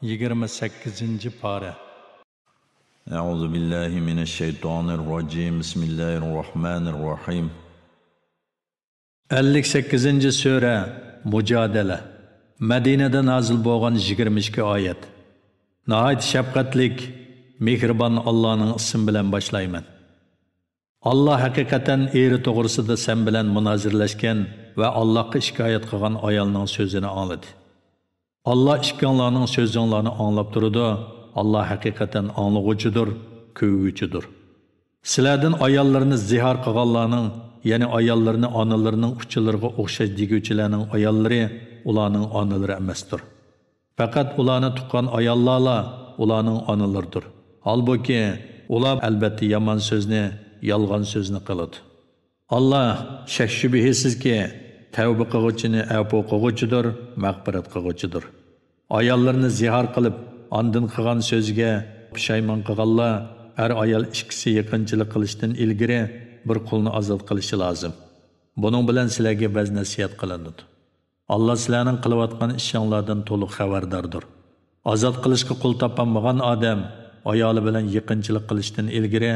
28. pora. أعوذ بالله من الشيطان الرجيم بسم الله الرحمن الرحيم 58. sura Mujadala. Madinada nazil bo'lgan 22 oyat. Nihayat shafqatlik, mehribon Allohning ismi bilan boshlayman. Allah haqiqatan eri to'g'risida sen bilan munozirlashgan va Allohga shikoyat qilgan ayolning so'zini angladi. Allah ikkanlarning so'zlarini anglab turdi. Allah haqiqatan anglag'uchidir, ko'rguvchidir. Sizlardan ayollarni zihar qilganlarning, ya'ni ayollarni onalarining uchilariga o'xshash deguvchilarning ayollari ularning onalari emasdir. Faqat ularni tuqqan ayollarla ularning onalaridir. Halbuki ular albatta yomon so'zni, yolg'on so'zni qiladi. Allah shak shubhisizki tavba qiluvchini afv qiluvchidir, mag'firat qiluvchidir. Ayollarni zihar qilib, ondan qilgan so'zga pushaymon qilganlar ayol ikkisi yaqinchilik qilishdan ilgari bir qulni ozod qilishi lozim. Buning bilan sizlarga ba'z nasihat qilinadi. Allah sizlarning qilayotgan ishinglardan to'liq xabardordir. Ozod qilishga qul topolmagan odam ayoli bilan yaqinchilik qilishdan ilgari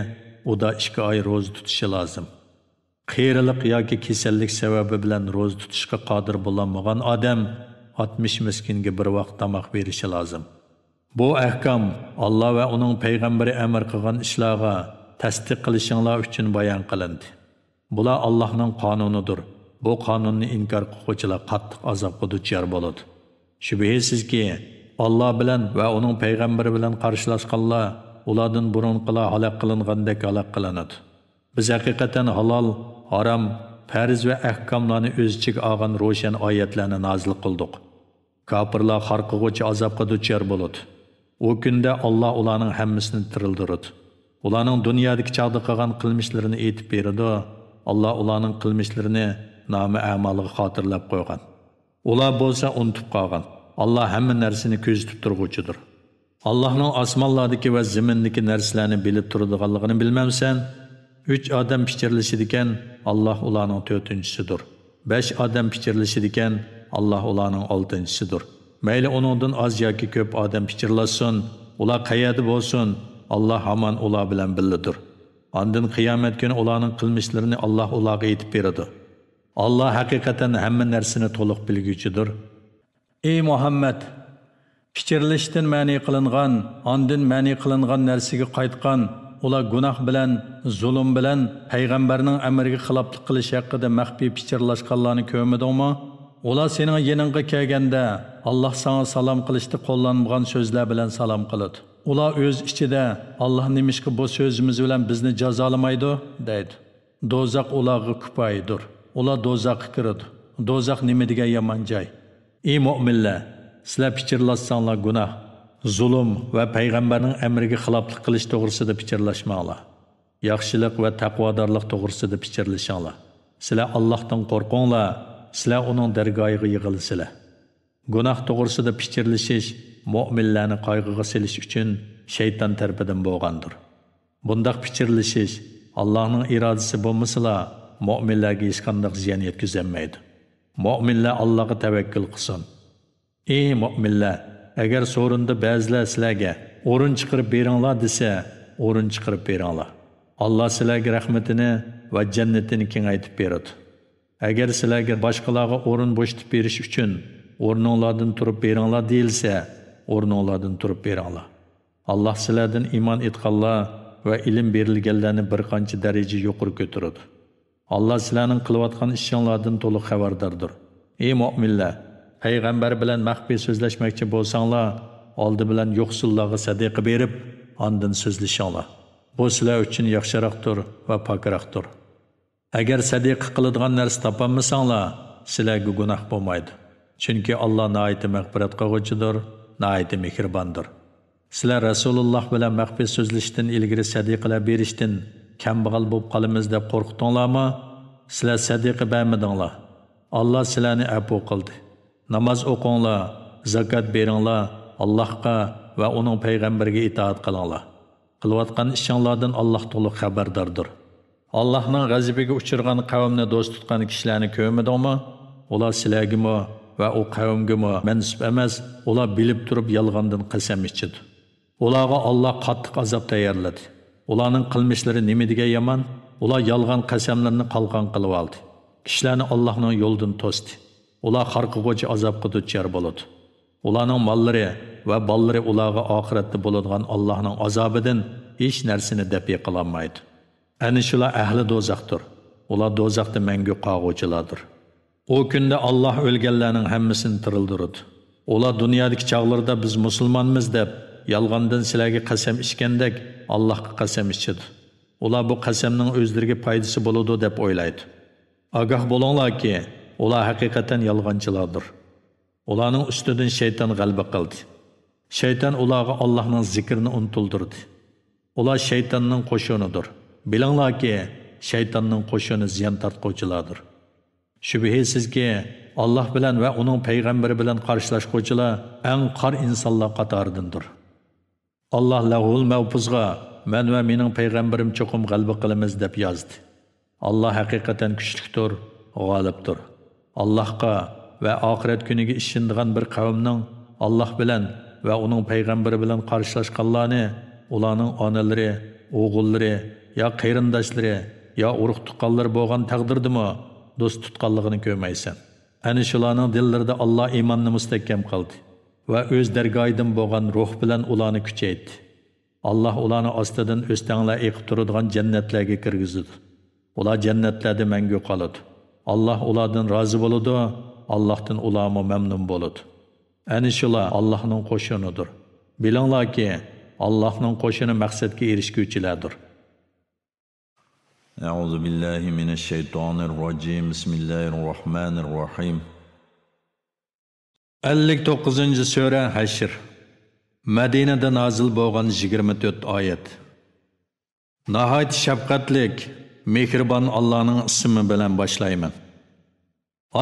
uda 2 oy ro'za tutishi lozim. Qiyrilik yoki kasallik sababi bilan ro'za tutishga qodir bo'lmagan odam 60 miskinga bir vaqt tomoq berishi lozim. Bu ahkam Allah va uning payg'ambari amr qilgan ishlarga tasdiq qilishinglar uchun bayon qilindi. Bular Allohning qonunidir. Bu qonunni inkor qiluvchilar qattiq azobga duchor bo'ladi. Shubhisizki Allah bilan va uning payg'ambari bilan qarshilashganlar ulardan burunqilar halok qilingandek halok qilinadi. Biz haqiqatan halol, harom, farz va ahkomlarni o'z ichiga olgan ro'shan oyatlarni nozil qildik. Kofirlar xarqig'uchi azobga duchor bo'ladi. O kunda Allah ularning hammasini tirildiradi. Ularning dunyodagi chaqda qilgan qilmishlarini aytib beradi. Allah ularning qilmishlarini nomi a'moliga xotirlab qo'ygan. Ular bo'lsa unutib qolgan. Allah hamma narsani ko'zitib turg'uchidir. Allohning osmonlardagi va zamindagi narsalarni bilib turadiganligini bilmamsan? 3 odam pichirlashidikan, Allah ularning 4-chisidir. 5 odam pichirlashidikan, Allah ularning 6-chisidir. Mayli onundan az yoki ko'p odam pichirlasin, ular qayerda bo'lsin, Allah hamon ular bilan birlidir. Ondan qiyomat kuni ularning qilmishlarini Allah ularga aytib beradi. Allah haqiqatan hamma narsani to'liq bilguchidir. Ey Muhammad, pichirlashdan ma'ni qilingan, ondan ma'ni qilingan narsaga qaytgan, ular gunoh bilan, zulm bilan payg'ambarning amriga xiloflik qilish haqida maxfiy pichirlashganlarni ko'rmadingmi? Ular sening yaningga kelganda Allah sana salom qilishda qo'llanmagan so'zlar bilan salom qiladi. Ular o'z ichida Allah nimishqa bu so'zimiz bilan bizni jazolamaydi deydi. Do'zax ularga kupayidir. Ular do'zaxga kiradi. Do'zax nima degan yomon joy. Ey mu'minlar, sizlar pichirlassanglar gunoh, zulm va payg'ambarning amriga xiloflik qilish to'g'risida pichirlashmanglar. Yaxshilik va taqvodorlik to'g'risida pichirlashinglar. Sizlar Allohdan qo'rqinglar. Sizlar uning dargohiga yig'ilasizlar. Gunoh to'g'risida pichirlashish mu'minlarni qayg'uga selish uchun shayton tarafidan bo'lgandir. Bundaq pichirlashish Allohning irodasi bo'lmasa, mu'minlarga hech qanday ziyon yetkazmaydi. Mu'minlar Allohga tavakkul qilsin. Ey mu'minlar, agar so'rinda ba'zilar sizlarga o'rin chiqarib beringlar desa, o'rin chiqarib beringlar. Alloh sizlarga rahmatini va jannatini kengaytib beradi. Agar sizlarga boshqalarga o'rin bo'shatib berish uchun o'rninglardan turib beringlar deyilsa, o'rninglardan turib beringlar. Allah sizlardan iymon etganlar va ilm berilganlarni bir qancha daraja yuqori ko'taradi. Allah sizlarning qilayotgan ishinglardan to'liq xabardordir. Ey mu'minlar, payg'ambar bilan maxfiy so'zlashmoqchi bo'lsanglar, oldi bilan yo'qsullarga sadaqa berib, ondan so'zlashinglar. Bu sizlar uchun yaxshiroqdir va pokroqdir. Agar sadiqa qiladigan narsa topolmasanglar, sizlarga gunoh bo'lmaydi. Chunki Allah nihoyatda mag'firat qiluvchidir, nihoyatda mehribondir. Sizlar Rasululloh bilan maxfiy so'zlashdan ilgari sadiqalar berishdan kambag'al bo'lib qolamiz deb qo'rqdinglarmi? Sizlar sadiqa bermadinglar. Allah sizlarni afv qildi. Namoz o'qinglar, zakot beringlar, Allohga va uning payg'ambariga itoat qilinglar. Qilayotgan ishinglardan Allah to'liq xabardordir. Allah'ның g'azabiga uchirgan qavmni do'st tutgan kishilarni ko'rmadingmi? Ular sizlarga va u qavmga mansub emas, ular bilib turib yolg'ondan qasam ichidi. Ularga Alloh qattiq azob tayyorladi. Ularning qilmishlari nima degan yomon? Ular yolg'on qasamlarni qalqon qilib oldi. Kishilarni Allohning yo'lidan to'sdi. Ular xarqig'ochi azobga duchor bo'ladi. Ularning mollari va bollari ularga oxiratda bo'ladigan Allohning azobidan hech narsani dafiy qila olmaydi. Ana shular ahli do'zaxdir. Ular do'zaxda mangu qog'uvchilardir. O kunda Alloh o'lganlarning hammasini tirildirdi. Ular dunyodagi chog'larda biz musulmonmiz deb yolg'ondan sizlarga qasam ichgandek Allohga qasam ichidi. Ular bu qasamning o'zlariga foydasi bo'ladi deb o'ylaydi. Ogoh bo'linglarki, ular haqiqatan yolg'onchilardir. Ularning ustidan shayton g'alaba qildi. Shayton ularga Allohning zikrini unuttirdi. Ular shaytonning qo'shinidir. Bilinglarki, shaytonning qo'shini ziyon tortquvchilardir. Shubhisizki, Alloh bilan va uning payg'ambari bilan qarshilashuvchilar eng qor insonlar qatoridandir. Alloh Lavhul Mahfuzga men va mening payg'ambarim cho'qim g'alaba qilamiz deb yozdi. Alloh haqiqatan kuchlidir, g'olibdir. Allohga va oxirat kuniga ishonadigan bir qavmning Alloh bilan va uning payg'ambari bilan qarshilashganlarni ularning onalari, o'g'illari yo qarindoshlari yo urug' tuqqanlar bo'lgan taqdirdimi do'st tutganligini ko'rmaysan. Ana shularning dillarida Alloh iymonni mustahkam qildi va o'z dargohidan bo'lgan ruh bilan ularni kuchaytirdi. Alloh ularni ostidan o'stanglar eqib turadigan jannatlarga kirgizdi. Ular jannatlarda mangu qoladi. Alloh ulardan rozi bo'ladi, Allohdan ularga mamnun bo'ladi. Ana shular Allohning qo'shinidir. Bilinglarki, Allohning qo'shini maqsadga erishguvchilardir. A'udhu billahi minashshaytonir rojim. Bismillahirrohmanirrohim. 59-sura Hashr. Madinada nozil bo'lgan 24 oyat. Nihoyat shafqatlik, mehribon Allohning ismi bilan boshlayman.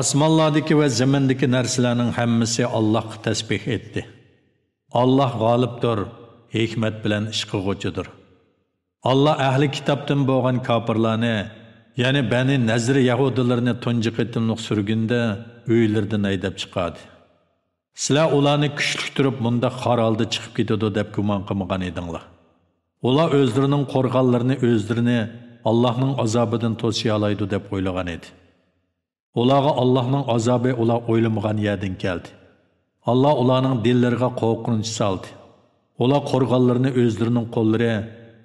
Osmonlardagi va zamindagi narsalarning hammasi Allohga tasbih etdi. Alloh g'olibdir, hikmat bilan ish qilguvchidir. Allah ahli kitobdan bo'lgan kofirlarni, ya'ni Bani Nazir yahudilarni tunji qitimliq surgunda uylaridan haydab chiqadi. Sizlar ularni kuchli turib bunda xorolda chiqib ketadi deb gumon qilmagan edinglar. Ular o'zlarining qo'rg'onlarini o'zlarini Allohning azobidan to'siy oladi deb o'ylagan edi. Ularga Allohning azobi ular o'ylamagan yerdan keldi. Alloh ularning dillariga qo'rqinch soldi. Ular qo'rg'onlarini o'zlarining qo'llari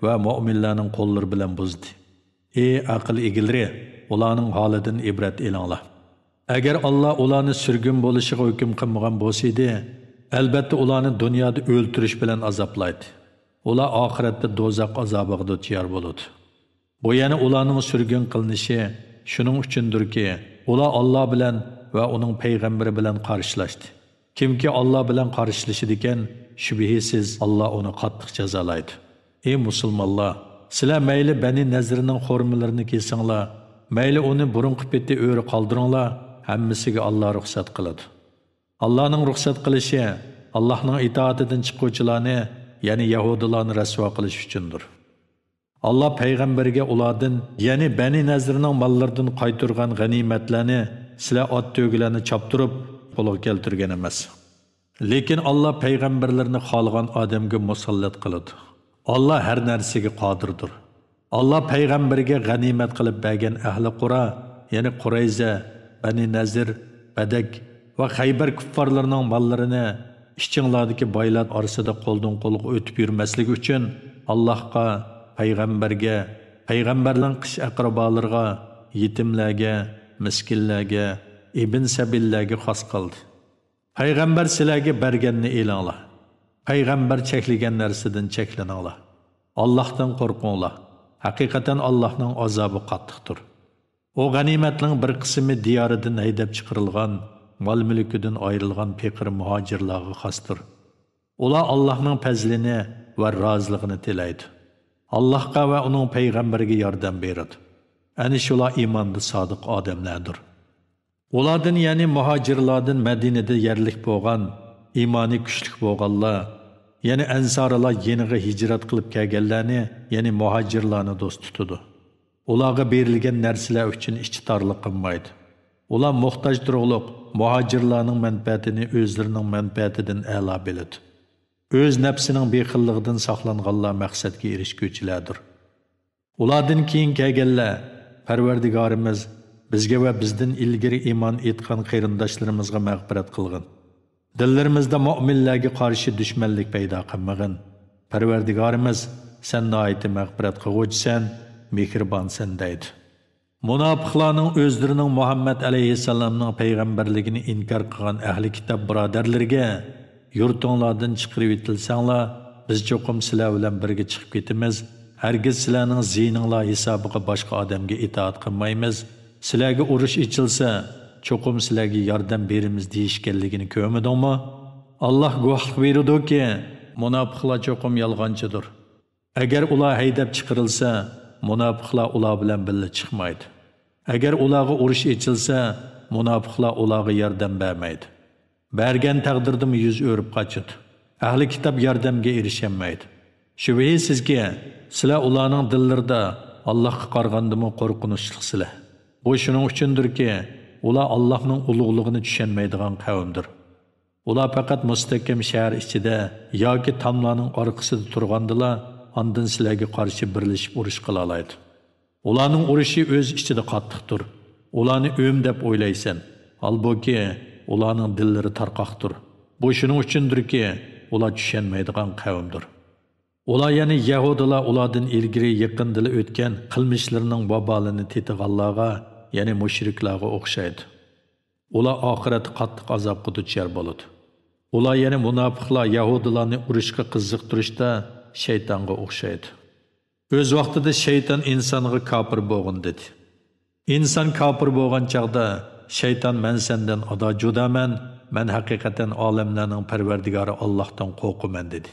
va mu'minlarning qo'llari bilan buzdi. Ey aql egilari, ularning holidan ibrat elinglar. Agar Alloh ularni surgun bo'lishiga hukm qilmagan bo'lsa edi, albatta ularni dunyoda o'ltirish bilan azoblaydi. Ular oxiratda do'zax azobiga duchor bo'ladi. Bu yana ularning surgun qilinishi shuning uchundirki, ular Alloh bilan va uning payg'ambari bilan qarshilashdi. Kimki Alloh bilan qarshilashadi ekan, shubhisiz Alloh uni qattiq jazolaydi. Ey musulmonlar, sizlar mayli Bani Nazirning xurmalarini kesinglar, mayli uni burunqi peti o'ri qoldiringlar, hammasiga Alloh ruxsat qiladi. Allohning ruxsat qilishi Allohning itoatidan chiquvchilarni, ya'ni yahudilarni rasvo qilish uchundir. Alloh payg'ambariga ulardan, ya'ni Bani Nazirning mollaridan qaytirgan g'animatlarni sizlar ot to'gilarni choptirib qo'lga keltirgan emas. Lekin Alloh payg'ambarlarni xohlagan odamga musallat qiladi. Allah her narsaga qodirdir. Allah payg'ambariga g'animat qilib bergan ahli Qura, ya'ni Qurayza, Bani Nazir, Badak va Xaybar kuffarlarining mollarini ishchinglardagi boylar orasida qo'ldan qo'lga o'tib yurmasligi uchun Allohga, payg'ambarga, payg'ambarlarning qish aqrabolariga, yetimlarga, miskinlarga, ibn sabillarga xos qildi. Payg'ambar sizlarga berganni elinglar. Payg'ambar cheklagan narsadan cheklaninglar. Allohdan qo'rqinglar. Haqiqatan Allohning azobi qattiqdir. O g'animatning bir qismi diyoridan haydab chiqarilgan, mol-mulkidan ayrilgan faqir muhojirlarga xosdir. Ular Allohning fazlini va roziligini tilaydi. Allohga va uning payg'ambariga yordam beradi. Ana shular iymonda sodiq odamlardir. Ulardan, ya'ni muhojirlardan Madinada yerlik bo'lgan, iymoni kuchli bo'lganlar, ya'ni ansorilar yeniga hijrat qilib kelganlarni, ya'ni muhojirlarni do'st tutadi. Ularga berilgan narsalar uchun ichtorlik qilmaydi. Ular muhtoj turug'liq muhojirlarning manfaatini o'zlarining manfaatidan a'lo biladi. O'z nafsining bexilligidan saqlanganlar maqsadga erishguvchilardir. Ulardan keyin kelganlar Parvardigorimiz bizga va bizdan ilgari iymon etgan qarindoshlarimizga mag'firat qilgin. Dillarimizda mu'minlarga qarshi dushmanlik paydo qilmagin. Parvardigorimiz sen nihoyat mag'firat qilguvchisan, mehribonsan deydi. Munofiqlarning o'zlarining Muhammad alayhissalomning payg'ambarligini inkor qilgan ahli kitob birodarlarga yurtinglardan chiqarib etilsanglar, biz cho'qim sizlar bilan birga chiqib ketamiz. Hargiz sizlarning zininglar hisobiga boshqa odamga itoat qilmaymiz. Sizlarga urush ichilsa, cho'qim sizlarga yordam beramiz deyishganligini ko'rmadingmi? Alloh guvohlik berudiki, munofiqlar cho'qim yolg'onchidir. Agar ular haydab chiqarilsa, munofiqlar ular bilan birga chiqmaydi. Agar ularga urush ichilsa, munofiqlar ularga yordam bermaydi. Bergan taqdirda yuz o'rib qochadi. Ahli kitob yordamga erishamaydi. Shubhisizki, sizlar ularning dillarida Allohga qaragandimi qo'rqinchliksizlar. Bu shuning uchundirki, ular Allohning ulug'ligini tushunmaydigan qavmdir. Ular faqat mustahkam shahar ichida yoki tomlarning orqasida turgandilar, ondan sizlarga qarshi birlashib urush qila oladi. Ularning urushi o'z ichida qattiqdir. Ularni o'm deb o'ylaysan, holbuki ularning dillari tarqoqdir. Bu shuning uchundirki, ular tushunmaydigan qavmdir. Ular yani Yahudilar ulardan ilgari yaqindila o'tgan qilmishlarining vabolini tetiganlarga, yani mushriklarga o'xshaydi. Ular oxirat qattiq azobga duchor bo'ladi. Ular yani munofiqlar Yahudilarni urushga qiziqtirishda shaytonga o'xshaydi. O'z vaqtida shayton insonga kofir bo'lgin dedi. Inson kofir bo'lgan chaqda shayton men sendan ado judaman, men haqiqatan olamlarning parvardigori Allohdan qo'rqaman dedi.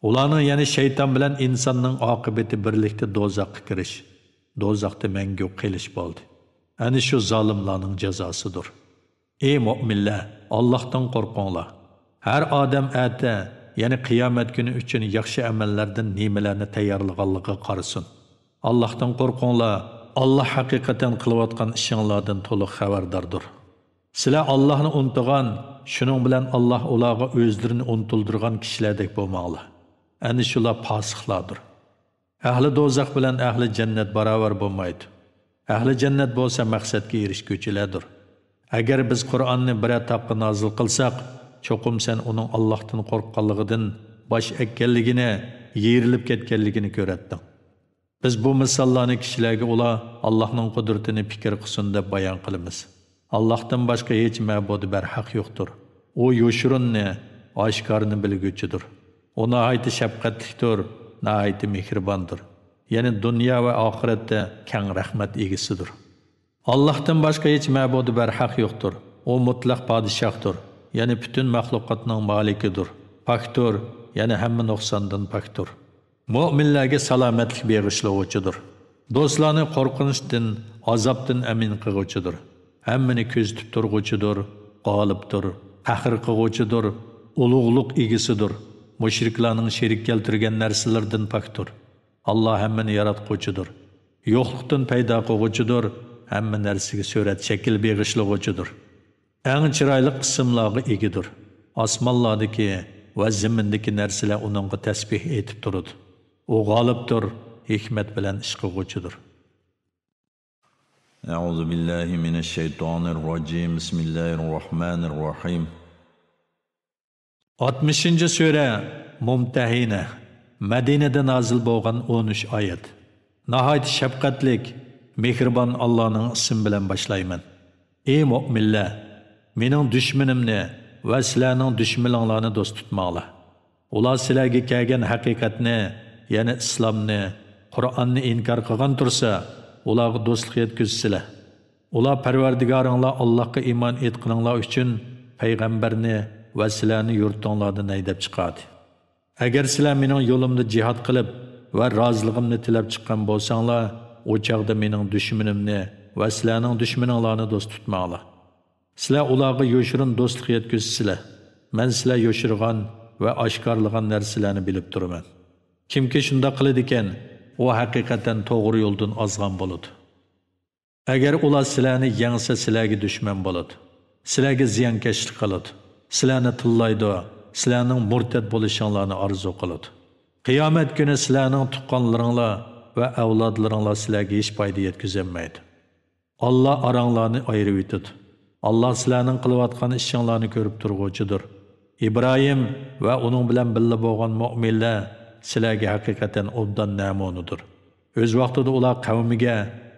Ularning yani shayton bilan insonning oqibati birlikda do'zaxga kirish, do'zaxda mangu qilish bo'ldi. Ana shu zolimlarning jazosidir. Ey mu'minlar, Allohdan qo'rqinglar. Har odam ata, yani qiyomat kuni uchun yaxshi amallardan nimalarni tayyorlaganligiga qarasin. Allohdan qo'rqinglar. Allah haqiqatan qilayotgan ishinglardan to'liq xabardordir. Sizlar Allohni unutgan, shuning bilan Alloh ularga o'zlarini unutildirgan kishilardek bo'lmanglar. Ana shular fosiqlardir. Ahli do'zax bilan ahli jannat barobar bo'lmaydi. Ahli jannat bo'lsa maqsadga erishguvchilardir. Agar biz Qur'onni bir etapga nozil qilsak, cho'qim sen uning Allohdan qo'rqqanligidan bosh ekkanligini, yerilib ketganligini ko'ratding. Biz bu misollarni kishilarga ular Allohning qudratini fikr qilsin deb bayon qilamiz. Allohdan boshqa hech ma'bud barhaq yo'qdir. U yoshirinni, oshkorni bilguvchidir. O nihoyat shafqatlidir, nihoyat mehribondir. Yani dunyo va oxiratda keng rahmat egasidir. Allohdan boshqa hech ma'bud barhaq yo'qdir. O mutlaq podshohdir. Yani bütün mahluqotning malikidir. Pakdir, yani hamma nuqsondan pakdir. Mu'minlarga salomatlik berishlovchidir. Do'stlarni qo'rqinchdan, azobdan amin qiluvchidir. Hammani ko'zitib turg'uchidir, g'olibdir, faxr qiluvchidir, ulug'liq egasidir. Mushriklarning sherik keltirgan narsalardan pakdir. Alloh hammani yaratquchidir. Yo'qlikdan paydo qiluvchidir, hamma narsaga surat shakl berishlovchidir. Eng chiroyli qismlarga egidir. Osmonlardagi va zimindagi narsalar uningga tasbih etib turadi. O g'olibdir, hikmat bilan ish qiluvchidir. A'udhu billahi mineşşeytanirracim. Bismillahirrahmanirrahim. 60-sura Mumtahina. Madinada nozil bo'lgan 13 oyat. Nihoyat shafqatlik, mehribon Allohning ismi bilan boshlayman. Ey mu'minlar, mening dushmanimni va sizlarning dushmanlaringlarni do'st tutmanglar. Ular sizlarga kelgan haqiqatni, yani islomni, Qur'onni inkor qilgan tursa, ularga do'stlik yetkazsizlar. Ular Parvardigoringlar Allohga iymon etganinglar uchun payg'ambarni va sizlarni yurtinglardan haydab chiqadi. Agar sizlar mening yo'limda jihad qilib va roziligimni tilab chiqqan bo'lsanglar, o chaqda mening dushmanimni va sizlarning dushmaninglarni do'st tutmanglar. Sizlar ularga yoshirin do'stlik yetkazsizlar. Men sizlar yoshirgan va oshkorlagan narsalarni bilib turaman. Kimki shunda qiladi ekan, o haqiqatan to'g'ri yo'ldan ozgan bo'ladi. Agar ular sizlarni yengsa sizlarga dushman bo'ladi. Sizlarga ziyonkashlik qiladi. Sizlarni tillaydi, sizlarning murtad bo'lishinglarni orzu qiladi. Qiyomat kuni sizlarning tuqqanlaringlar va avlodlaringlar sizlarga hech foyda yetkazolmaydi. Allah aranglarni ayirib etadi. Allah sizlarning qilayotgan ishinglarni ko'rib turg'uchidir. İbrahim va uning bilan birga bo'lgan mu'minlar sizlarga haqiqatan obdan namonudir. O'z vaqtida ular qavmiga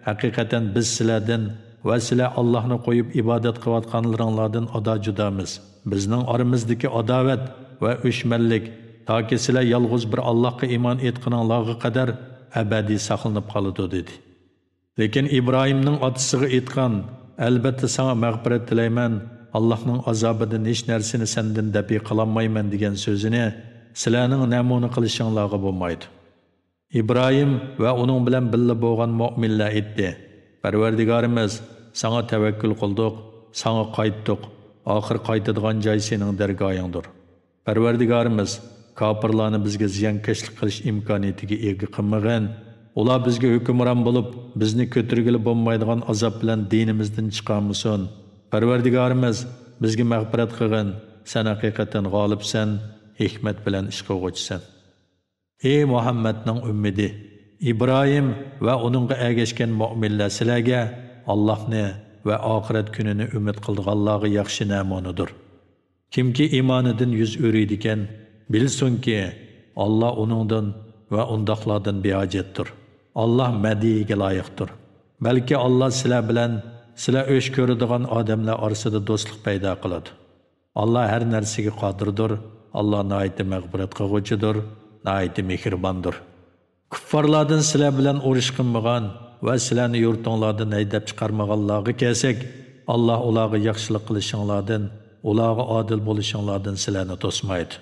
haqiqatan biz sizlardan va sizlar Allohni qo'yib ibodat qilayotganlaringlardan ado judamiz. Bizning oramizdagi adovat va o'shmanlik toki sizlar yolg'iz bir Allohga iymon etganinglarga qadar abadiy saqlanib qoladi dedi. Lekin İbrahimning otasiga aytgan, albatta sana mag'firat tilayman, Allohning azobidan hech narsani sendan dafi qilolmayman degan so'zini sizlarning namuna qilishinglarga bo'lmaydi. İbrahim va uning bilan birga bo'lgan mu'minlar aytdi: Parvardigorimiz, sana tavakkul qildik, sana qaytdik. Oxir qaytadigan joy sening dargohingdir. Parvardigorimiz, kofirlarni bizga ziyonkashlik qilish imkoniyatiga ega qilmagan, ular bizga hukmron bo'lib, bizni ko'targili bo'lmaydigan azob bilan dinimizdan chiqarmasin. Parvardigorimiz, bizga mag'firat qilgin. Sen haqiqatan g'olibsan, hikmat bilan ish qilg'uvchisan. Ey Muhammadning ummati, İbrahim va uningga ergashgan mu'minlar sizlarga Allohni va oxirat kunini umid qilganlarga yaxshi namonudir. Kimki iymonidan yuz o'riydi ekan, bilsinki Allah uningdan va undaqlardan behojatdir. Allah madiyiga loyiqdir. Balki Allah sizlar bilan sizlar o'sh ko'radigan odamlar orasida do'stlik paydo qiladi. Allah har narsaga qodirdir. Allah nihoyat mag'firat qilguvchidir, nihoyat mehribondir. Kuffarlardan sizlar bilan urush qilmagan va sizlarni yurtinglardan haydab chiqarmaganlarga kelsak, Allah ularga yaxshilik qilishinglardan, ularga adil bo'lishinglardan sizlarni to'smaydi.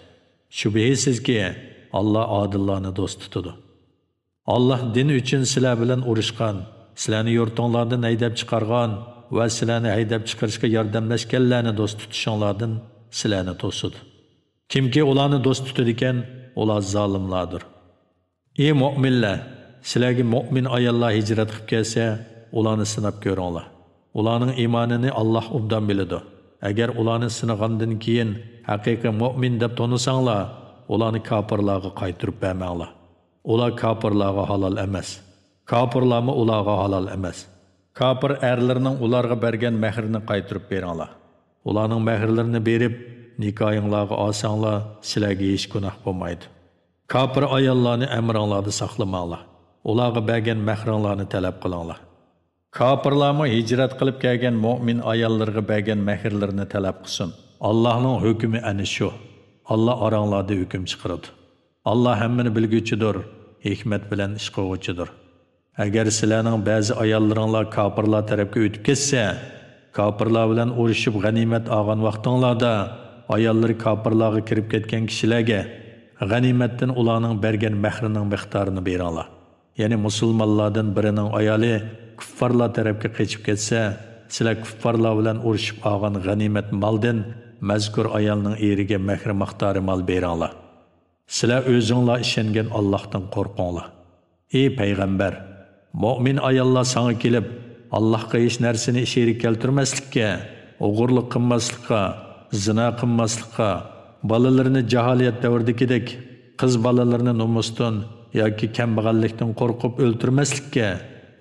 Shubhisizki, Allah adillarni do'st tutadi. Allah din uchun sizlar bilan urushgan, sizlarni yurtinglardan haydab chiqargan va sizlarni haydab chiqarishga yordamlashganlarni do'st tutishinglardan sizlarni to'sadi. Kimki ularni do'st tutadi ekan, ular zolimlardir. Ey mu'minlar, sizlarga mu'min ayollar hijrat qilib kelsa, ularni sinab ko'ringlar. Ularning iymonini Alloh obdan biladi. Agar ularni sinagandan keyin haqiqiy mu'min deb tonisanglar, ularni kofirlarga qaytirib bermanglar. Ular kofirlarga halol emas. Kofirlarmi ularga halol emas. Kofir erlarning ularga bergan mehrini qaytirib beringlar. Ularning mehrlarini berib, nikohinglarga olsanglar, sizlarga hech gunoh bo'lmaydi. Kofir ayollarni amringlarda saqlamanglar. Ularga bergan mehringlarni talab qilinglar. Kofirlarmi hijrat qilib kelgan mu'min ayollarga bergan mehrlarini talab qilsin. Allohning hukmi ana shu. Allah oranglarda hukm chiqaradi. Allah hammani bilguvchidir, hikmat bilan ish qiluvchidir. Agar sizlarning ba'zi ayollaringlar kofirlar tarafga o'tib ketsa, kofirlar bilan urushib g'animat olgan vaqtinglarda ayollar kofirlarga kirib ketgan kishilarga g'animatdan ularning bergan mehrining miqdorini beringlar. Ya'ni musulmonlardan birining ayoli kuffarlar tarafga qochib ketsa, sizlar kuffarlar bilan urushib olgan g'animat moldan mazkur ayolning eriga mehr miqdori mol beringlar. Sizlar o'zinglar ishongan Allohdan qo'rqinglar. Ey payg'ambar, mu'min ayollar sana kelib, Allohga hech narsani sherik keltirmaslikka, o'g'irlik qilmaslikka, zina qilmaslikka, bolalarni jaholiyat davridagidek qiz bolalarini nomusdan yoki kambag'allikdan qo'rqib o'ltirmaslikka,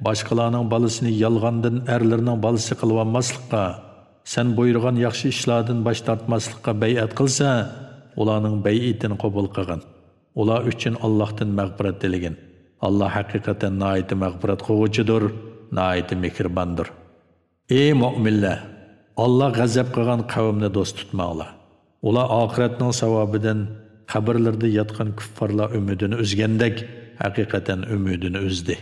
boshqalarning bolasini yolg'ondan erlarning bolasi qilib olmaslikka, sen buyurgan yaxshi ishlardan bosh tortmaslikka bay'at qilsa, ularning bay'atini qabul qilgin. Ular uchun Allohdan mag'firat tilagin. Allah haqiqatan nihoyat mag'firat qiluvchidir, nihoyat mehribondir. Ey mu'minlar, Allah g'azab qilgan qavmni do'st tutmanglar. Ular oxiratning savobidan qabrlarda yotgan kuffarlar umidini uzgandek, haqiqatan umidini uzdi.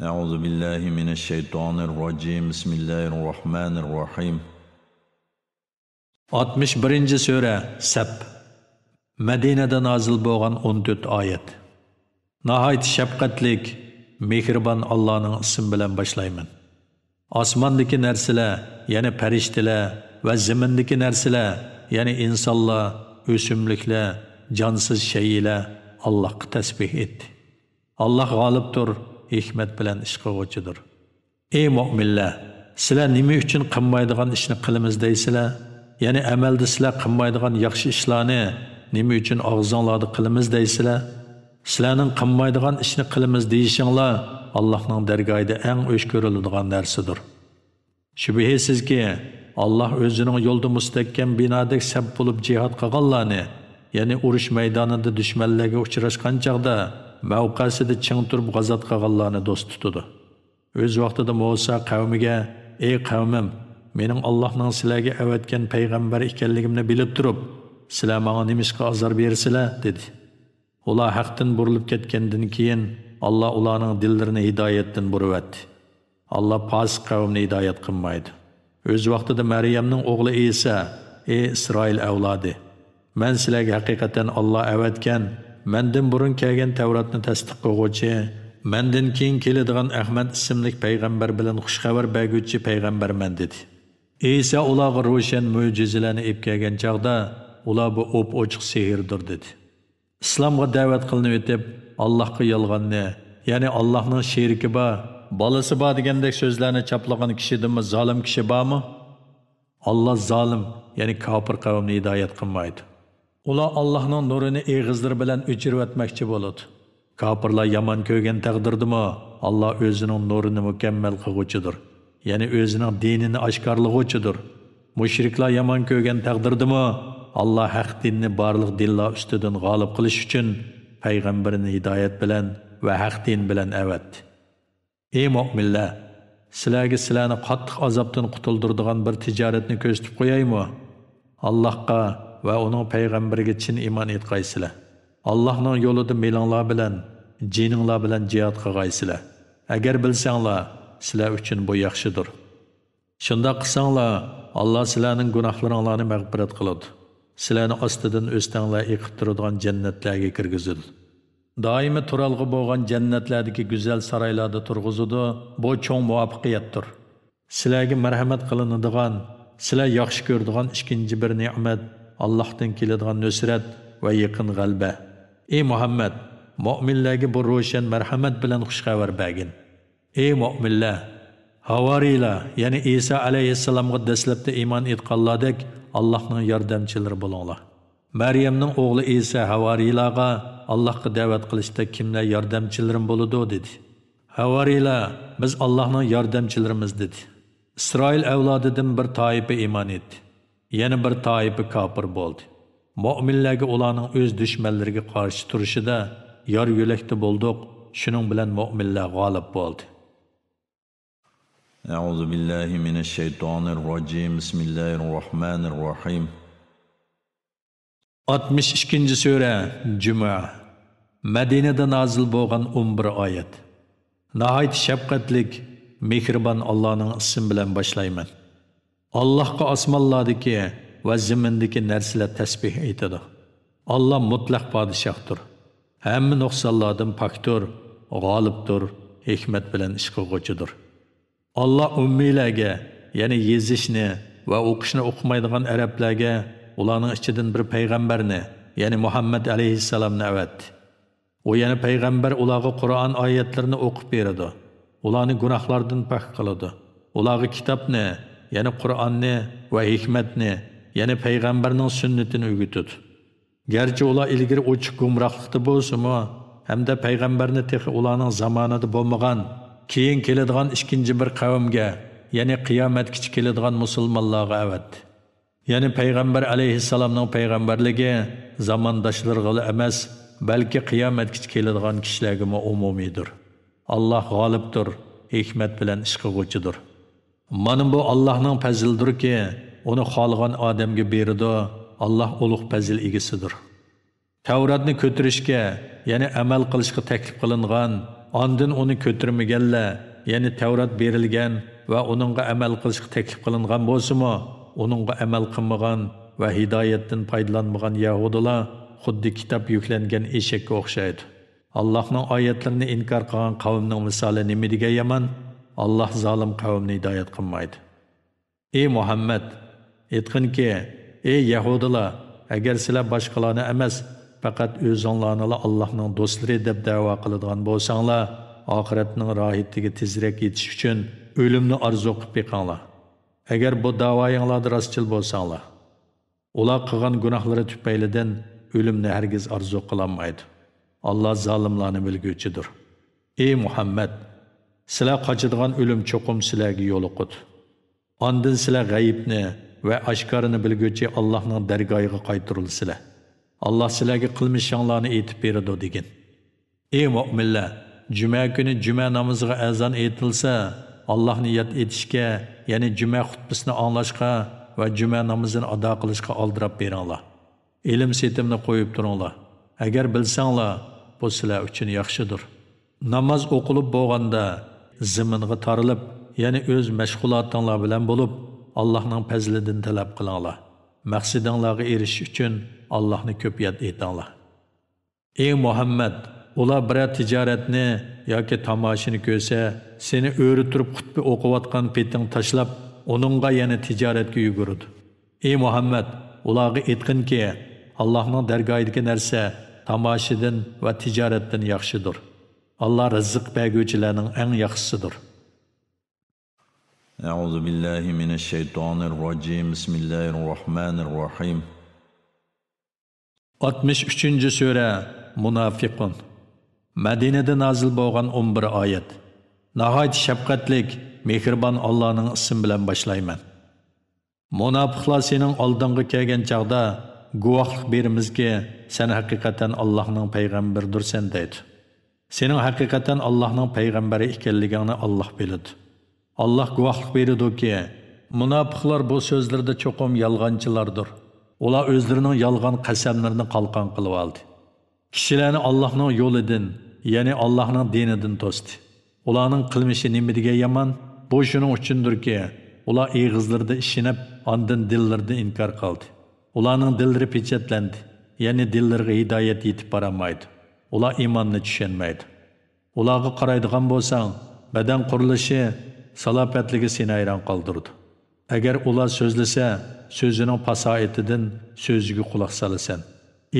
A'udhu billahi mineşşeytanirracim. Bismillahirrahmanirrahim. 61-sura Sab. Madinada nozil bo'lgan 14 oyat. Nihoyat shafqatlik, mehribon Allohning ismi bilan boshlayman. Osmondagi narsalar, ya'ni farishtalar va zimindagi narsalar, ya'ni insonlar, o'simliklar, jonsiz shaylar Allohga tasbih etdi. Alloh g'olibdir, hikmat bilan ish qiluvchidir. Ey mu'minlar, sizlar nima uchun qilmaydigan ishni qilamiz deysizlar? Ya'ni amalda sizlar qilmaydigan yaxshi ishlarni nima uchun og'zinglarda qilamiz deysizlar? Sizlarning qilmaydigan ishni qilamiz deyishinglar Allohning dargohida eng o'ch ko'riladigan narsadir. Shubhisizki, Allah o'zining yo'lda mustahkam binodek sab bo'lib jihad qilganlarni, ya'ni urush maydonida dushmanlarga uchrashgan chaqda mavqasida ching turib g'azot qilganlarni do'st tutadi. O'z vaqtida Musa qavmiga: "Ey qavmim, mening Allohning sizlarga avatgan payg'ambar ekanligimni bilib turib, sizlar menga nimishqa azor bersizlar?" dedi. Ular haqdan burilib ketgandan keyin Allah ularning dillarini hidoyatdan burvatdi. Allah fosiq qavmni hidoyat qilmaydi. O'z vaqtida Maryamning o'g'li Isa: "Ey Isroil avlodi, men sizlarga haqiqatan Allah avatgan, mendan burun kelgan Tavratni tasdiq qiluvchi, mendan keyin keladigan Ahmad ismli payg'ambar bilan xushxabar berguvchi payg'ambarman" dedi. Isa ularga ro'shan mo'jizalarni olib kelgan chaqda, ular bu o'p-ochiq sehrdir dedi. Islomga da'vat qilinib o'tib, Allohga yolg'onni, ya'ni Allohning sheriki bor, bolasi bor degandek so'zlarni chaplagan kishidimi zolim kishi bormi? Allah zolim, ya'ni kofir qavmni hidoyat qilmaydi. Ular Allohning nurini eg'izlari bilan o'chirib o'tmoqchi bo'ladi. Kofirlar yomon ko'rgan taqdirdimi, Allah o'zining nurini mukammal qiluvchidir. Ya'ni o'zining dinini oshkorlovchidir. Mushriklar yomon ko'rgan taqdirdimi, Allah haq dinni barliq dinlar ustidan g'olib qilish uchun payg'ambarini hidoyat bilan va haq din bilan avatdi. Ey mu'minlar, sizlarni qattiq azobdan qutuldiradigan bir tijoratni ko'rsatib qo'yaymi? Allohga va uning payg'ambariga chin iymon etqaysizlar. Allohning yo'lida melinglar bilan, jininglar bilan jihad qilgaysizlar. Agar bilsanglar, sizlar uchun bu yaxshidir. Shunda qilsanglar, Allah sizlarning gunohlaringizni mag'firat qiladi. Sizlarni ostidan o'stanglar eqib turadigan jannatlarga kirgizadi. Doimiy turalg'i bo'lgan jannatlardagi go'zal saroylarda turg'izadi. Bu cho'ng muvaffaqiyatdir. Sizlarga marhamat qilinadigan, sizlar yaxshi ko'radigan ikkinchi bir ne'mat Allohdan keladigan nusrat va yaqin g'alaba. Ey Muhammad, mu'minlarga bu ro'shan marhamat bilan xushxabar bergin. Ey mu'minlar, havariylar, ya'ni Isa alayhissalomga dastlabda iymon etganlardek Allohning yordamchilari bo'linglar. Maryamning o'g'li Isa havariylarga Allohga da'vat qilishda kimlar yordamchilarim bo'ladi dedi. Havariylar, biz Allohning yordamchilarimiz dedi. İsroil avlodidan bir toifa iymon etdi. Yana bir toifa kofir bo'ldi. Mu'minlarga ularning o'z dushmanlariga qarshi turishida yor yo'lakda bo'ldik. Shuning bilan mu'minlar g'olib bo'ldi. Euzu billahi mineşşeytanirracim. Bismillahirrahmanirrahim. 62. sure Cuma. Medinede nazil bo'lgan 11 oyat. Nahayt shafqatlik, mehribon Allohning ismi bilan boshlayman. Allohga osmonlardagi va zimindagi narsalar tasbih aytadi. Allah mutlaq podshohdir. Hamma nuqsonlardan pokdir, g'olibdir, hikmat bilan ish qiluvchidir. Allah ummiylarga, ya'ni yezishni va o'qishni o'qimaydigan arablarga ularning ichidan bir payg'ambarni, ya'ni Muhammad alayhissalomni avatdi. O yana payg'ambar ularga Qur'on oyatlarini o'qib beradi. Ularni gunohlardan pok qiladi. Ularga kitobni, ya'ni Qur'onni va hikmatni, ya'ni payg'ambarning sunnatini o'rgatadi. Garchi ular ilgari ochiq gumrohlikda bo'lsa-mu, hamda payg'ambarni texi ularning zamonida bo'lmagan, keyin keladigan ikkinchi bir qavmga, ya'ni qiyomatgacha keladigan musulmonlarga avatdi. Ya'ni payg'ambar alayhissalomning payg'ambarligi zamondoshlariga emas, balki qiyomatgacha keladigan kishilarga umumiydir. Allah g'olibdir, hikmat bilan ish qiluvchidir. Mana bu Allohning fazlidirki, uni xohlagan odamga beradi. Allah ulug' fazil egasidir. Tavratni ko'tarishga, ya'ni amal qilishga taklif qilingan, ondan uni ko'tarmaganlar, ya'ni Tavrat berilgan va uningga amal qilishga taklif qilingan bo'lsa-mu, uningga amal qilmagan va hidoyatdan foydalanmagan yahudilar xuddi kitob yuklangan eshakka o'xshaydi. Allohning oyatlarini inkor qilgan qavmning misoli nima degan yomon? Allah zolim qavmni hidoyat qilmaydi. Ey Muhammad, aytqinki, ey yahudilar, agar sizlar boshqalarni emas, faqat o'zinglarni Allohning do'stlari deb da'vo qiladigan bo'lsanglar, oxiratning rohatiga tezroq yetish uchun o'limni orzu qilib beqinglar. Agar bu da'voyinglarda rostchil bo'lsanglar, ular qilgan gunohlari tufaylidan o'limni hargiz orzu qilolmaydi. Allah zalimlarni bilguvchidir. Ey Muhammad, sizlar qochadigan o'lim cho'qim sizlarga yo'l o'qidi. Ondan sizlar g'ayibni va oshkorini bilguvchi Allohning dargohiga qaytarilsizlar. Allah sizlarga qilmishinglarni aytib beradi degan. Ey mu'minlar, juma kuni juma namoziga azon aytilsa, Allohni yod etishga, ya'ni juma xutbasini anglashga va juma namozini ado qilishga oldirab beringlar. Ilm setimni qo'yib turinglar. Agar bilsanglar, bu sizlar uchun yaxshidir. Namoz o'qilib bo'lganda ziminga tarilib, ya'ni o'z mashg'ulotinglar bilan bo'lib, Allohning fazlidan talab qilinglar. Maqsadinglarga erishish uchun Allohni ko'p yod etinglar. Ey Muhammad, ular bir tijoratni yoki tomoshini ko'rsa, seni o'ri turib xutba o'qiyotgan peting tashlab, uningga yana tijoratga yuguradi. Ey Muhammad, ularga aytqinki, Allohning dargohidagi narsa tomoshidan va tijoratdan yaxshidir. Allah rizq berguvchilarning eng yaxshisidir. A'udhu billahi minash shaytonir rojim. Bismillahirrahmanirrahim. 63-sura Munafiqun. Madinada nazil bo'lgan 11 oyat. Nihoyat shafqatlik, mehribon Allohning ismi bilan boshlayman. Munofiqlar sening oldinga kelgan chaqda guvohlik berimizki, sen haqiqatan Allohning payg'ambaridirsan deydi. Sening haqiqatan Allohning payg'ambari ekanligingni Alloh biladi. Alloh guvohlik beradiki, munofiqlar bu so'zlarda cho'qim yolg'onchilardir. Ular o'zlarining yolg'on qasamlarini qalqon qilib oldi. Kishilarni Allohning yo'lidan, ya'ni Allohning dinidan to'sdi. Ularning qilmishi nima degan yomon? Bu shuning uchundirki, ular eg'izlarida ishinib, ondan dillarida inkor qildi. Ularning dillari pechatlandi, ya'ni dillariga hidoyat yetib bormaydi. Ular iymonni tushunmaydi. Ularga qaraydigan bo'lsang, badan qurilishi, salopatligi seni hayron qoldirdi. Agar ular so'zlasa, so'zining fasohatidan so'ziga quloq solasan.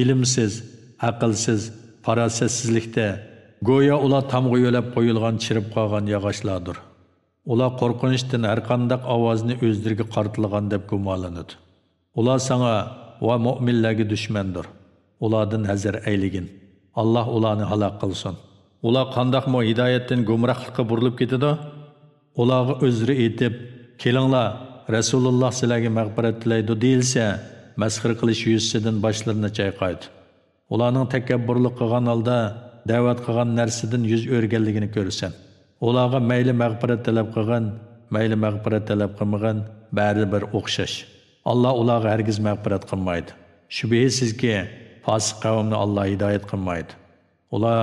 Ilmsiz, aqlsiz, farosatsizlikda go'yo ular tamg'a yo'lab qo'yilgan chirib qolgan yog'ochlardir. Ular qo'rqinchdan har qanday ovozni o'zlariga qartilgan deb gumonlanadi. Ular sana va mu'minlarga dushmandir. Ulardan hazar ayligin. Allah ularni halok qilsin. Ular qandaqmi hidoyatdan gumrohlikqa burilib ketadi? Ularga o'zri aytib, kelinglar, Rasululloh sizlarga mag'firat tilaydi deyilsa, masxir qilish yuzidan boshlarini chayqaydi. Ularning takabburlik qilgan holda da'vat qilgan narsadan yuz o'rganligini ko'rsan. Ularga mayli mag'firat talab qilgan, mayli mag'firat talab qilmagan, baribir o'xshash. Allah ularga hargiz mag'firat qilmaydi. Shubhisizki, fosiq qavmni Allah hidoyat qilmaydi. Ular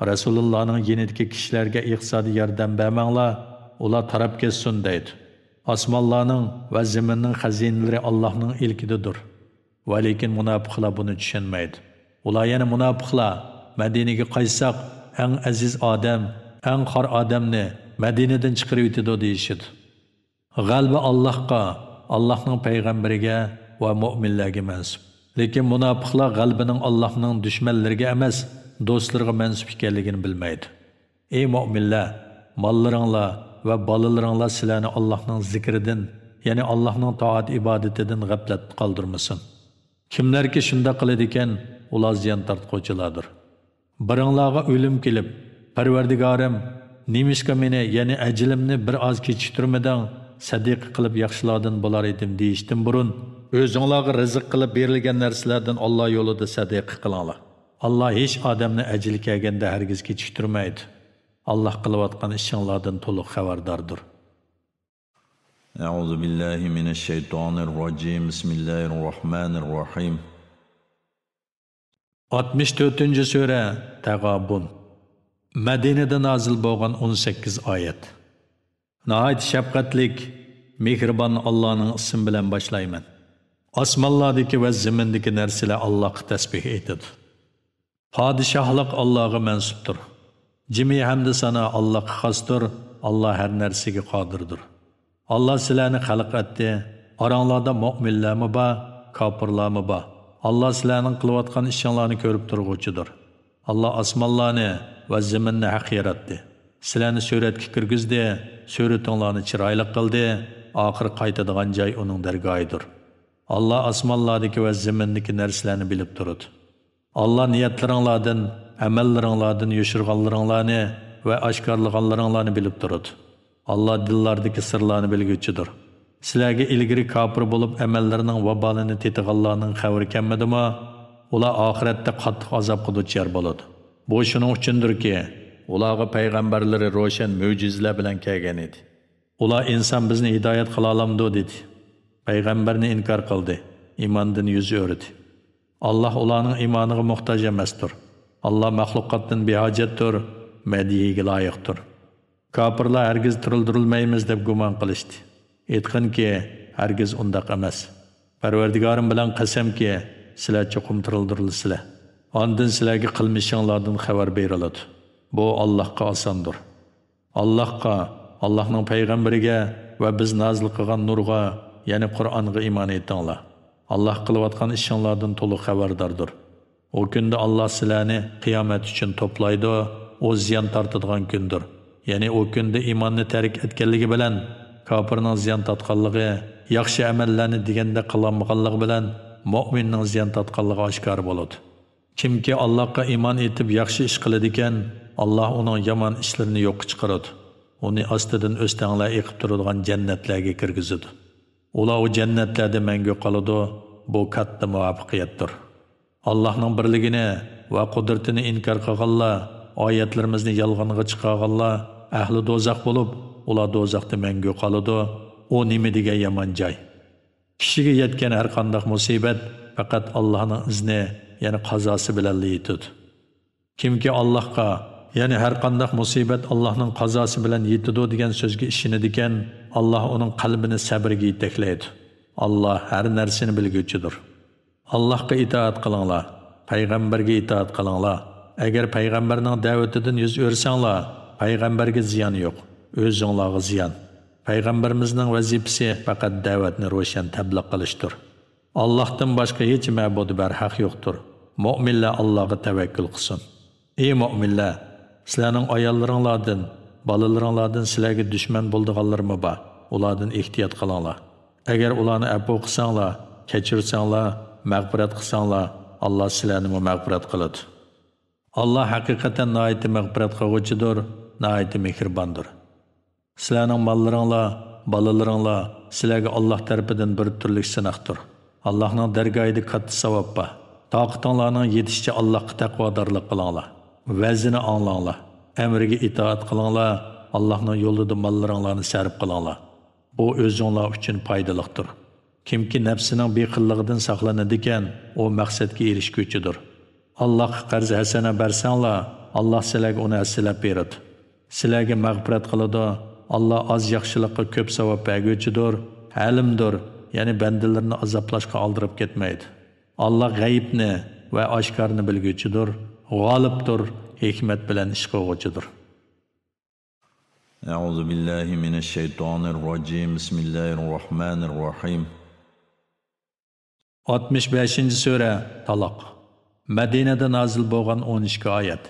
Rasulullohning yenidagi kishilarga iqtisodiy yordam bermanglar, ular tarab ketsin deydi. Osmonlarning va zaminning xazinalari Allohning ilkididir. Va lekin munofiqlar buni tushunmaydi. Ular yana munofiqlar Madinaga qaytsak, eng aziz odam, eng xor odamni Madinadan chiqarib yetadi deyishdi. G'alba Allohga, Allohning payg'ambariga va mu'minlarga mansub. Lekin munofiqlar g'albining Allohning dushmanlariga emas, do'stlarga mansub ekanligini bilmaydi. Ey mu'minlar, mollaringlar va bolalaringlar sizlarni Allohning zikridan, ya'ni Allohning toat ibodatidan g'aflat qoldirmasin. Kimlarki shunda qiladi ekan, ular ziyon tortquchilardir. Biringlarga o'lim kelib, Parvardigorim, nemishqa meni, ya'ni ajlimni bir oz kechiktirmadan sadiq qilib yaxshilardan bo'lar edim deyishdan burun, o'zinglarga rizq qilib berilgan narsalardan Alloh yo'lida sadiq qilinglar. Alloh hech odamni ajli kelganda hargiz kechiktirmaydi. Allah qilayotgan ishinglardan to'liq xabardordir. A'udhu billahi minash shaytonir rojim. Bismillahirrahmanirrahim. 64-sura Tag'abun. Madinada nazil bo'lgan 18 oyat. Nihoyat shafqatlik, mehribon Allohning ismi bilan boshlayman. Osmonlardagi va zamindagi narsalar Allohga tasbih aytadi. Podshohlik Allohga mansubdir. Jimi hamd sana Allohga xosdir. Allah har narsaga qodirdir. Allah sizlarni xalq etdi. Oranglarda mu'minlarmi bor, kofirlarmi bor. Allah sizlarning qilayotgan ishinglarni ko'rib turg'uchidir. Allah osmonlarni va zaminni haq yaratdi. Sizlarni suratga kirgizdi, suratinglarni chiroyli qildi, oxir qaytadigan joy uning dargohidir. Allah osmonlardagi va zamindagi narsalarni bilib turadi. Allah niyatlaringlardan, amallaringlardan yoshirganlaringlarni va oshkorlaganlaringlarni bilib turadi. Allah dillardagi sirlarni bilguchidir. Sizlarga ilgari kofir bo'lib amallarining vabolini tetiganlarning xabari kelmadimi? Ular oxiratda qattiq azobga duchor bo'ladi. Bu shuning uchundirki, ularga payg'ambarlari ro'shan mo'jizalar bilan kelgan edi. Ular inson bizni hidoyat qila olamdi dedi. Payg'ambarni inkor qildi, iymondan yuz o'rdi. Allah ularning iymoniga muhtoj emasdir. Allah maxluqotdan behojatdir, madiyiga loyiqdir. Kofirlar hargiz tirildirilmaymiz deb gumon qilishdi. Aytqinki, hargiz undaq emas. Parvardigorim bilan qasamki, sizlar cho'qim tirildirilsizlar. Ondan sizlarga qilmishinglardan xabar beriladi. Bu Allohga osondir. Allohga, Allohning payg'ambariga va biz nozil qilgan nurga, ya'ni Qur'onga iymon etinglar. Allah qilayotgan ishinglardan to'liq xabardordir. O kunda Allah sizlarni qiyomat uchun to'playdi, o ziyon tortadigan kundir. Ya'ni o kunda iymonni tark etganligi bilan kofirning ziyon tortganligi, yaxshi amallarni deganda qilolmaganligi bilan mu'minning ziyon tortganligi oshkor bo'ladi. Kimki Allohga iymon etib yaxshi ish qiladi ekan, Allah uning yomon ishlarini yo'qqa chiqaradi. Uni ostidan o'stanglar eqib turadigan jannatlarga kirgizadi. Ular o jannatlarda mangu qoladi. Bu katta muvaffaqiyatdir. Allohning birligini va qudratini inkor qilganlar, oyatlarimizni yolg'onga chiqarganlar ahli do'zax bo'lib, ular do'zaxda mangu qoladi. O nima degan yomon joy. Kishiga yetgan har qanday musibat faqat Allohning izni, ya'ni qazosi bilan yetadi. Kimki Allohga, ya'ni har qanday musibat Allohning qazosi bilan yetadi degan so'zga ishonadi ekan, Allah uning qalbini sabrga yetaklaydi. Allah har narsani bilguchidir. Allohga itoat qilinglar, payg'ambarga itoat qilinglar. Agar payg'ambarning da'vatidan yuz o'rsanglar, payg'ambarga ziyon yo'q, o'zingizlarga ziyon. Payg'ambarimizning vazifasi faqat da'vatni ro'shan tabliq qilishdir. Allohdan boshqa hech ma'bud barhaq yo'qdir. Mu'minlar Allohga tavakkul qilsin. Ey mu'minlar, sizlarning ayollaringlardan, bolalaringlardan sizlarga dushman bo'lganlarmi bor? Ulardan ehtiyot qilinglar. Agar ularni afv qilsanglar, kechirsanglar, mag'firat qilsanglar, Allah sizlarni mag'firat qiladi. Allah haqiqatan nihoyat mag'firat qiluvchidir, nihoyat mehribondir. Sizlarning mollaringlar, bolalaringlar sizlarga Allah tarafidan bir turlik sinoqdir. Allohning dargohida katta savob bor. Toqatinglarning yetishicha Allohga taqvodorlik qilinglar. Vazini anglanglar. Amriga itoat qilinglar. Allohning yo'lida mollaringlarni sarf qilinglar. Bu o'zinglar uchun foydalidir. Kimki nafsining beqilligidan saqlanadi ekan, o maqsadga erishguchidir. Allohga qarz hasana bersanglar, Allah sizlarga uni aslab beradi. Sizlarga mag'firat qiladi. Allah az yaxshilikqa ko'p savob berguchidir, halimdir, ya'ni bandalarni azoblashga oldirib ketmaydi. Allah g'ayibni va oshkorni bilguchidir, g'olibdir, hikmat bilan ish qiluvchidir. A'udhu billahi minashshaytonir rojim. Bismillahir rahim. 65-sura Taloq. Madinada nozil bo'lgan 12 oyat.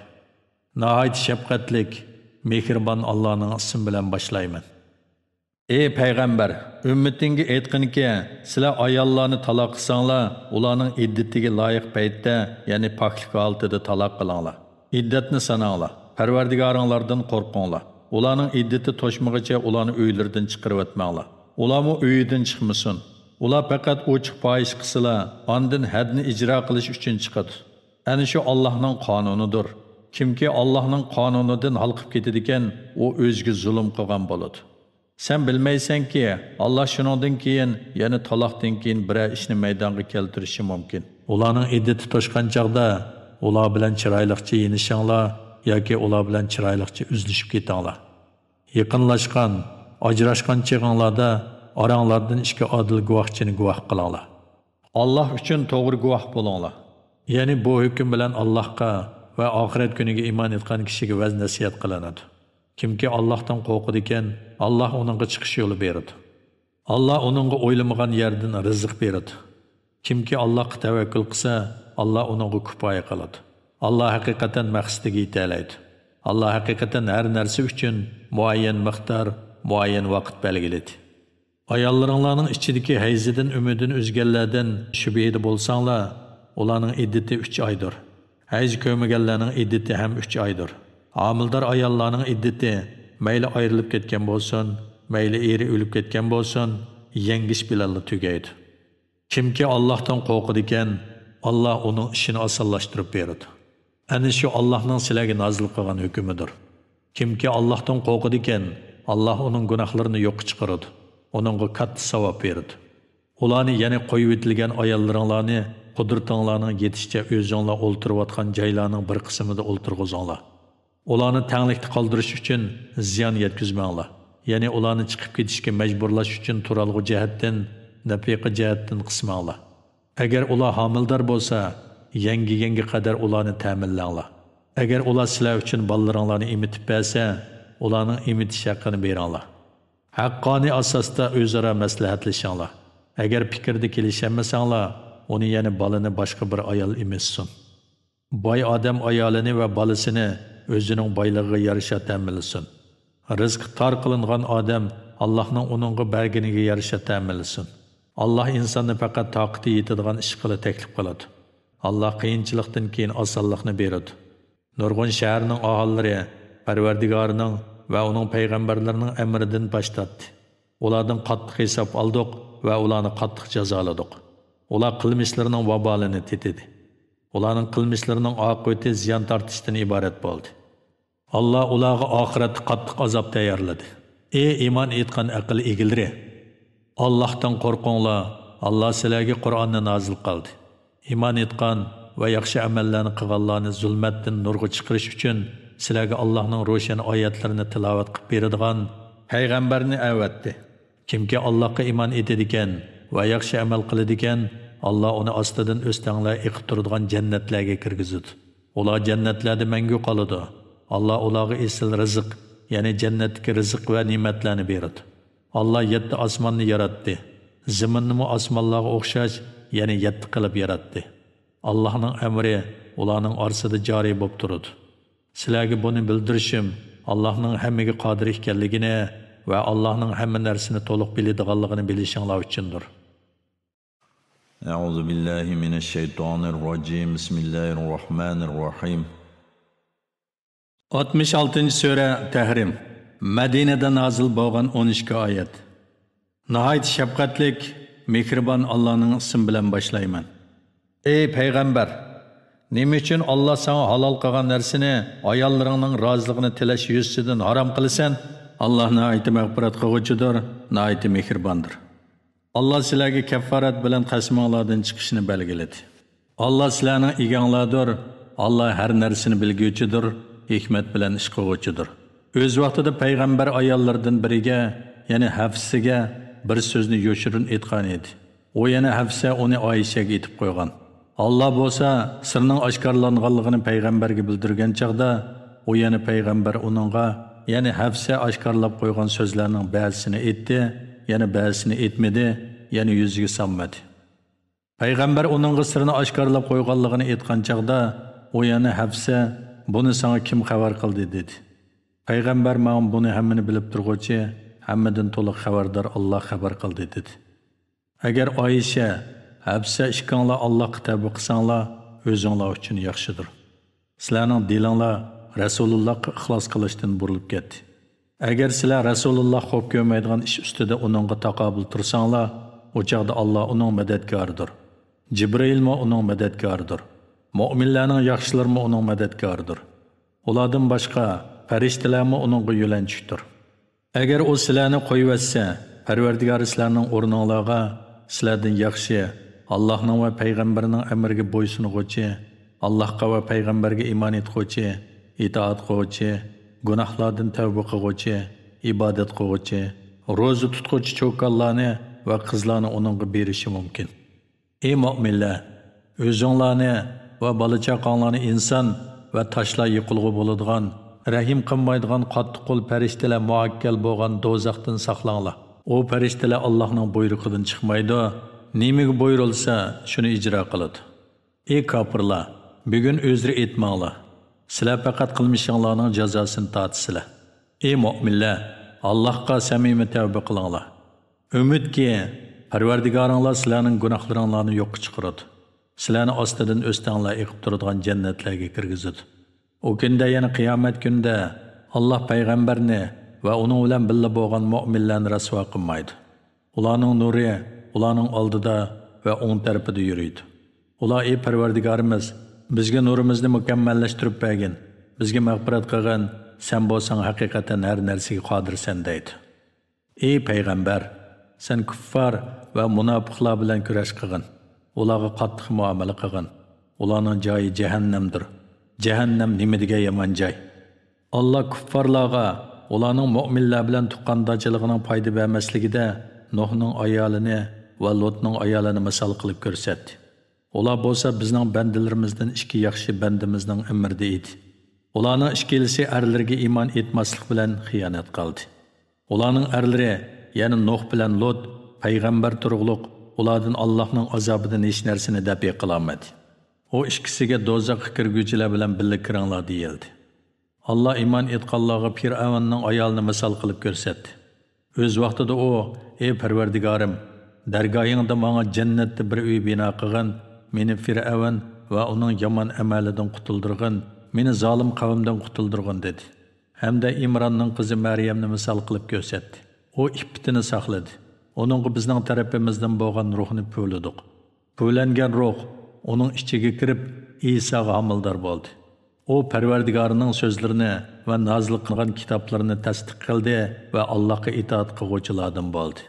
Nihoyat shafqatlik, mehribon Allohning ismi bilan boshlayman. Ey payg'ambar, ummatingga aytqinki, sizlar ayollarni taloq qilsanglar, ularning iddatiga loyiq paytda, ya'ni poklik holatida taloq qilinglar. Iddatni sananglar. Parvardigoringlardan qo'rqinglar. Ularning iddati to'shmag'icha ularni uylaridan chiqarib o'tmanglar. Ularmi uyidan chiqmasin. Ular faqat ochiq foyish qilsalar, ondan hadni ijro qilish uchun chiqadi. Ana shu Allohning qonunidir. Kimki Allohning qonunidan halqib ketadi ekan, u o'ziga zulm qilgan bo'ladi. Sen bilmaysanki, Allah shuningdan keyin, ya'ni taloqdan keyin bir ishni maydonga keltirishi mumkin. Ularning iddati to'shgan chaqda ular bilan chiroyliqcha yenishinglar yoki ular bilan chiroyliqcha uzlishib ketinglar. Yaqinlashgan, ajrashgan chaqinglarda oranglardan ikki odil guvohchini guvoh qilinglar. Allah uchun to'g'ri guvoh bo'linglar. Ya'ni bu hukm bilan Allohga va oxirat kuniga iymon etgan kishiga vaz nasihat qilinadi. Kimki Allohdan qo'rqadi ekan, Allah uningga chiqish yo'li beradi. Allah uningga o'ylamagan yerdan rizq beradi. Kimki Allohga tavakkul qilsa, Allah uningga kifoya qiladi. Allah haqiqatan maqsadiga yetalaydi. Allah haqiqatan har narsa uchun muayyan miqdor, muayyan vaqt belgiledi. Ayollaringlarning ichidagi hayzidan umidin o'zganlardan shubhida bo'lsanglar, ularning iddati 3 oydir. Hayz ko'rmaganlarning iddati ham 3 oydir. Homildor ayollarning iddati mayli ayrilib ketgan bo'lsin, mayli eri o'lib ketgan bo'lsin, yangish bilan tugaydi. Kimki Allohdan qo'rqadi ekan, Allah uning ishini osonlashtirib beradi. Ana shu Allohning sizlarga nozil qilgan hukmidir. Kimki Allohdan qo'rqadi ekan, Allah uning gunohlarini yo'q chiqaradi. Onunğa katta savab berdi. Ularni yana qo'yib etilgan ayollaringlarni qudratinglarning yetishicha o'zinglar o'ltirayotgan joylarning bir qismida o'ltirg'izinglar. Ularni tanglikda qoldirish uchun ziyon yetkazmanglar. Ya'ni ularni chiqib ketishga majburlash uchun turalg'u jihatdan, nafiqa jihatdan qismanglar. Agar ular homildor bo'lsa, yangi qadar ularni ta'minlanglar. Agar ular sizlar uchun bolalaringlarni emitib bersa, ularning emitish haqqini beringlar. Haqqani asosda o'zaro maslahatlashinglar. Agar fikrda kelishamasanglar, uni yana balani boshqa bir ayol emissin. Boy odam ayolini va bolasini o'zining boyligiga yarasha ta'minlasin. Rizq tor qilingan odam Allohning uningga berganiga yarasha ta'minlasin. Allah insonni faqat toqati yetadigan ish qila taklif qiladi. Allah qiyinchilikdan keyin osonlikni beradi. Nurg'un shaharning aholilari Parvardigorining va uning payg'ambarlarining amridan bosh tortdi. Ulardan qattiq hisob oldik va ularni qattiq jazoladik. Ular qilmishlarining vabolini tetdi. Ularning qilmishlarining oqibati ziyon tortishdan iborat bo'ldi. Allah ularga oxiratda qattiq azob tayyorladi. Ey iymon etgan aql egilari, Allohdan qo'rqinglar. Allah sizlarga Qur'onni nozil qildi. Iymon etgan va yaxshi amallarni qilganlarni zulmatdan nurga chiqarish uchun sizlarga Allohning ro'shan oyatlarini tilovat qilib beradigan payg'ambarni avatdi. Kimki Allohga iymon etadigan va yaxshi amal qiladigan, Allah uni ostidan o'stanglar eqib turadigan jannatlarga kirgizadi. Ular jannatlarda mangu qoladi. Allah ularga esil rizq, ya'ni jannatdagi rizq va ne'matlarni beradi. Allah 7 osmonni yaratdi. Zaminni mu osmonlarga o'xshash, ya'ni 7 qilib yaratdi. Allohning amri ularning orasida joriy bo'lib turadi. Sizlarga buni bildirishim Allohning hammaga qodir ekanligini va Allohning hamma narsani to'liq biladiganligini bilishinglar uchundir. A'udhu billahi minash shaytonir rojim. Bismillahirrohmanirrohim. 66-sura Tahrim. Madinada nozil bo'lgan 12 oyat. Nihoyat shafqatlik, mehribon Allohning ismi bilan boshlayman. Ey payg'ambar, nima uchun Alloh sana halol qilgan narsani ayollaringning roziligini tilash yuzidan harom qilsan? Alloh nihoyat mag'firat qiluvchidir, nihoyat mehribondir. Allah sizlarga kaffarat bilan qasminglardan chiqishni belgiladi. Allah sizlarning eganglardir. Allah har narsani bilguvchidir, hikmat bilan ish qiluvchidir. O'z vaqtida payg'ambar ayollardan biriga, ya'ni Hafsaga bir so'zni yoshirin aytgan edi. O yana Hafsa uni Oyshaga aytib qo'ygan. Allah bo'lsa sirning oshkorlanganligini payg'ambarga bildirgan chaqda, o yana payg'ambar uningga, ya'ni Hafsa oshkorlab qo'ygan so'zlarning ba'zisini aytdi, yana ba'zisini aytmadi, ya'ni yuziga solmadi. Payg'ambar uningga sirni oshkorlab qo'yganligini aytgan chaqda, o yana Hafsa, buni sana kim xabar qildi dedi. Payg'ambar men buni hammani bilib turg'uchi, hammadan to'liq xabardor Allah xabar qildi dedi. Agar Oysha, Hafsa ishkanglar Allohga tavba qilsanglar, o'zinglar uchun yaxshidir. Sizlarning dilinglar Rasulullohga ixlos qilishdan burilib ketdi. Agar sizlar Rasululloh xo'p ko'rmaydigan ish ustida uningga taqobil tursanglar, o chaqda Allah uning madadkoridir. Jibril-mo uning madadkoridir. Mu'minlarning yaxshilarmi uning madadkoridir. Ulardan boshqa farishtalarmi uningga yo'lanchikdir. Agar o sizlarni qo'yvatsa, Parvardigor sizlarning o'rninglarga sizlardan yaxshi, Allohning va payg'ambarining amriga bo'ysunuvchi, Allohga va payg'ambarga iymon etuvchi, itoat qiluvchi, gunohlardan tavba qiluvchi, ibodat qiluvchi, ro'za tutuvchi cho'konlarni va qizlarni uningga berishi mumkin. Ey mu'minlar, o'zinglarni va bola-chaqanglarni inson va toshlar yiqilg'i bo'ladigan, rahim qilmaydigan qattiq qo'l farishtalar muakkal bo'lgan do'zaxdan saqlanglar. O farishtalar Allohning buyrug'idan chiqmaydi. Nimaga buyurilsa, shuni ijro qiladi. Ey kofirlar, bugun o'zri etmanglar. Sizlar faqat qilmishinglarning jazosini tortisizlar. Ey mu'minlar, Allohga samimiy tavba qilinglar. Umidki, Parvardigoringlar sizlarning gunohlaringlarni yo'qqa chiqaradi. Sizlarni ostidan o'stanglar eqib turadigan jannatlarga kirgizadi. O kunda, yana qiyomat kunida Alloh payg'ambarni va uning bilan birga bo'lgan mu'minlarni rasvo qilmaydi. Ularning nuri ularning oldida va o'ng tarafida yuradi. Ular ey Parvardigorimiz, bizga nurimizni mukammallashtirib bergin, bizga mag'firat qilgin, sen bo'lsang haqiqatan har narsaga qodirsan deydi. Ey payg'ambar, sen kuffar va munofiqlar bilan kurash qilgin. Ularga qattiq muomala qilgin. Ularning joyi jahannamdir. Jahannam nimadiga yomon joy. Alloh kuffarlarga ularning mu'minlar bilan tuqqandochiligining foyda bermasligida Nuhning ayolini va Lotning ayolini misol qilib ko'rsatdi. Ular bo'lsa bizning bandalarimizdan ikki yaxshi bandimizning umrida edi. Ularning ikkilisi erlariga iymon etmaslik bilan xiyonat qildi. Ularning erlari, ya'ni Nuh bilan Lot payg'ambar turug'liq, ulardan Allohning azobidan hech narsani dafi qilolmadi. O ikkisiga do'zaxga kirguvchilar bilan birga kiringlar deyildi. Allah iman etqanlarga Fir'avnning ayolini misol qilib ko'rsatdi. O'z vaqtida o, ey Parvardigorim, dargohingda menga jannatda bir uy bino qilgin, meni Fir'avn va uning yomon amalidan qutuldirgin, meni zolim qavmdan qutuldirgin dedi. Hamda Imronning qizi Maryamni misol qilib ko'rsatdi. O ippitini saqladi. Onunğa bizning tarafimizdan bo'lgan ruhni po'ladik. Po'langan ruh uning ichiga kirib Isoga homildor bo'ldi. O Parvardigorining so'zlarini va nozil qilgan kitoblarini tasdiq qildi va Allohga itoat qiluvchilardan bo'ldi.